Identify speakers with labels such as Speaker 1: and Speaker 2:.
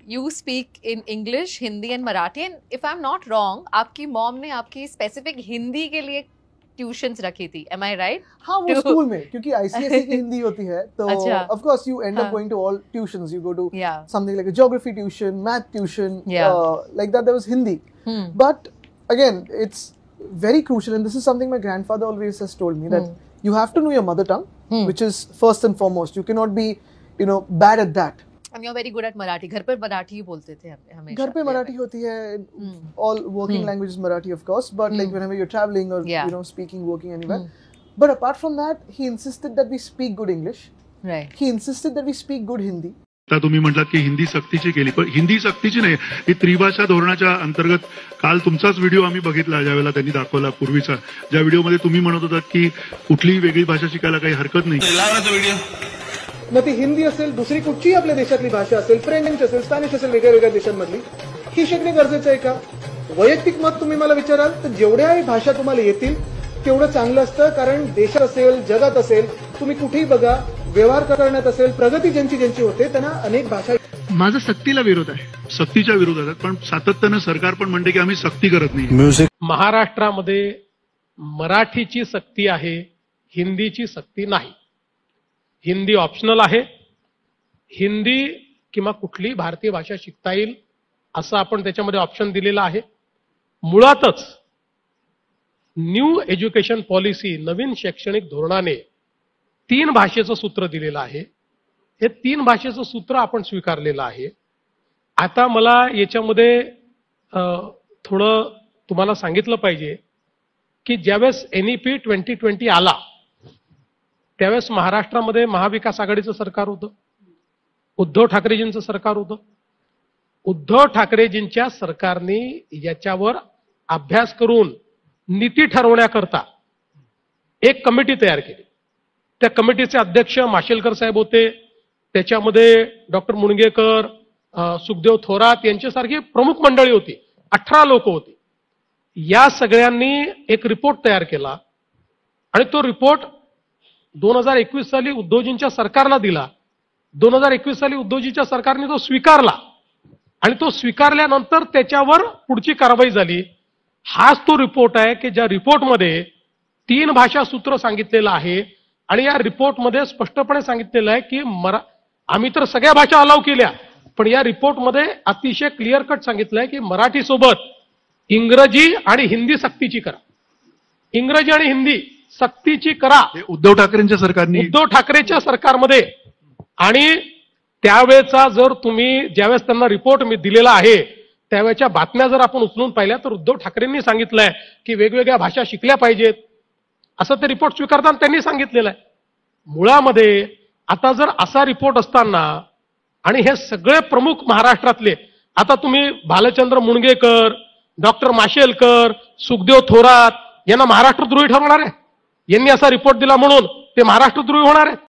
Speaker 1: you speak in English, Hindi and Marathi, and if I'm not wrong, आपकी Maugham ने आपकी specific Hindi के लिए tuitions रखी थी, am I right?
Speaker 2: हाँ, वो स्कूल में, क्योंकि ICSE की हिंदी होती है, तो
Speaker 1: अच्छा,
Speaker 2: of course you end up going to all tuitions. You go to something like a geography tuition, math tuition, like that. There was Hindi, but again, it's very crucial, and this is something my grandfather always has told me, that you have to know your mother tongue, which is first and foremost. You cannot be, bad at that.
Speaker 1: And you're very good at Marathi. घर पर मराठी ही बोलते थे हमेशा.
Speaker 2: घर पे मराठी होती है. All working language is Marathi, of course, but like whenever you're traveling or speaking, working anywhere. But apart from that, he insisted that we speak good English.
Speaker 1: Right.
Speaker 2: He insisted that we speak good Hindi.
Speaker 3: आता तुम्ही म्हटलात की हिंदी सक्तीची केली, पण हिंदी सक्तीची नाही, ही त्रिभाषा धोरणाच्या अंतर्गत काल तुमचाच व्हिडिओ आम्ही बघितला, ज्यावेळेला त्यांनी दाखवला पूर्वीचा, ज्या व्हिडिओमध्ये तुम्ही म्हणत होतात की कुठलीही वेगळी भाषा शिकायला काही हरकत नाही.
Speaker 2: मग ती हिंदी असेल, दुसरी कुठचीही आपल्या देशातली भाषा असेल, फ्रेंच असेल, स्पॅनिश असेल, वेगळ्या देशांमधली, ही शिकणे गरजेचं आहे का? वैयक्तिक मत तुम्ही मला विचाराल तर जेवढ्याही भाषा तुम्हाला येतील तेवढं चांगलं असतं, कारण देशात असेल, जगात असेल, तुम्ही कुठेही बघा, व्यवहार करण्यात असेल, प्रगती ज्यांची होते त्यांना अनेक भाषा.
Speaker 3: माझा सक्तीला विरोध आहे, सक्तीच्या विरोधात, पण सातत्यानं सरकार पण म्हणते की आम्ही सक्ती करत नाही.
Speaker 4: महाराष्ट्रामध्ये मराठीची सक्ती आहे, हिंदीची सक्ती नाही. हिंदी ऑप्शनल आहे. हिंदी किंवा कुठलीही भारतीय भाषा शिकता येईल असं आपण त्याच्यामध्ये ऑप्शन दिलेलं आहे. मुळातच न्यू एज्युकेशन पॉलिसी, नवीन शैक्षणिक धोरणाने 3 भाषेचं सूत्र दिलेलं आहे. हे 3 भाषेचं सूत्र आपण स्वीकारलेलं आहे. आता मला याच्यामध्ये थोडं तुम्हाला सांगितलं पाहिजे की ज्यावेळेस NEP 2020 आला त्यावेळेस महाराष्ट्रामध्ये महाविकास आघाडीचं सरकार होतं, उद्धव ठाकरेजींचं सरकार होतं. उद्धव ठाकरेजींच्या सरकारने याच्यावर अभ्यास करून नीती ठरवण्याकरता एक कमिटी तयार केली. त्या कमिटीचे अध्यक्ष माशेलकर साहेब होते, त्याच्यामध्ये डॉक्टर मुणगेकर, सुखदेव थोरात यांच्यासारखी प्रमुख मंडळी होती, 18 लोक होती. या सगळ्यांनी एक रिपोर्ट तयार केला आणि तो रिपोर्ट 2021 साली उद्धवजींच्या सरकारला दिला. 2021 साली उद्धवजींच्या सरकारने तो स्वीकारला आणि तो स्वीकारल्यानंतर त्याच्यावर पुढची कारवाई झाली. हाच तो रिपोर्ट आहे की ज्या रिपोर्टमध्ये 3 भाषा सूत्र सांगितलेलं आहे आणि या रिपोर्टमध्ये स्पष्टपणे सांगितलेलं आहे की आम्ही तर सगळ्या भाषा अलाव केल्या, पण या रिपोर्टमध्ये अतिशय क्लिअर कट सांगितलं आहे की मराठी सोबत इंग्रजी आणि हिंदी सक्तीची करा. इंग्रजी आणि हिंदी सक्तीची करा.
Speaker 3: उद्धव ठाकरेंच्या सरकारने,
Speaker 4: उद्धव ठाकरेच्या सरकारमध्ये. आणि त्यावेळेचा जर तुम्ही ज्यावेळेस त्यांना रिपोर्ट मी दिलेला आहे त्यावेळेच्या बातम्या जर आपण उचलून पाहिल्या तर उद्धव ठाकरेंनी सांगितलंय की वेगवेगळ्या भाषा शिकल्या पाहिजेत असं ते रिपोर्ट स्वीकारताना त्यांनी सांगितलेलं आहे. मुळामध्ये आता जर असा रिपोर्ट असताना आणि हे सगळे प्रमुख महाराष्ट्रातले, आता तुम्ही भालचंद्र मुणगेकर, डॉक्टर माशेलकर, सुखदेव थोरात यांना महाराष्ट्रद्रोही ठरवणार आहे? यांनी असा रिपोर्ट दिला म्हणून ते महाराष्ट्रद्रोही होणार आहे?